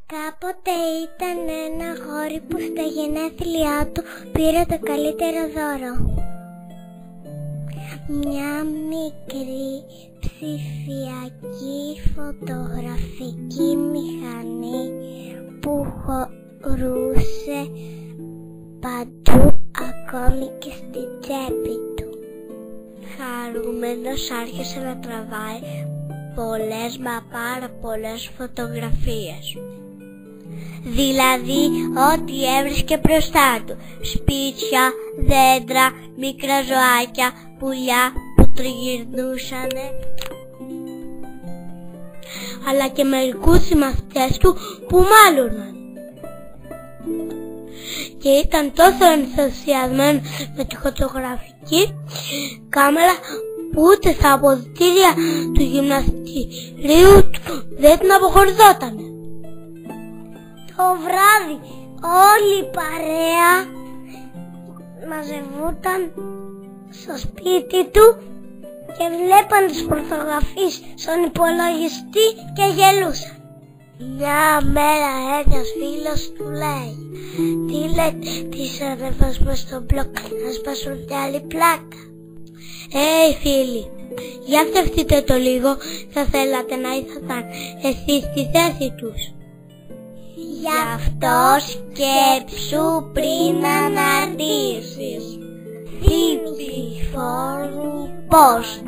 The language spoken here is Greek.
Κάποτε ήταν ένα αγόρι που στα γενέθλιά του πήρε το καλύτερο δώρο. Μια μικρή ψηφιακή φωτογραφική μηχανή που χωρούσε παντού, ακόμη και στη τσέπη του. Χαρούμενος άρχισε να τραβάει πολλές πάρα πολλές φωτογραφίες. Δηλαδή ό,τι έβρισκε μπροστά του. Σπίτια, δέντρα, μικρά ζωάκια, πουλιά που τριγυρνούσανε, αλλά και μερικούς συμμαθητές του που μάλωναν. Και ήταν τόσο ενθουσιασμένος με τη φωτογραφική κάμερα που ούτε στα αποδυτήρια του γυμναστηρίου του δεν την αποχωριζότανε. Το βράδυ όλη η παρέα μαζευόταν στο σπίτι του και βλέπαν τις φωτογραφίες στον υπολογιστή και γελούσαν. Μια μέρα ένας φίλος του λέει: «Τι λέτε, τις ανεβάσουμε στο blog να σπάσουν κι άλλη πλάκα?» Φίλοι, για σκεφτείτε το λίγο, θα θέλατε να ήσασταν εσείς στη θέση τους? Γι' αυτό σκέψου πριν αναρτήσεις. Θύψη φόρου post.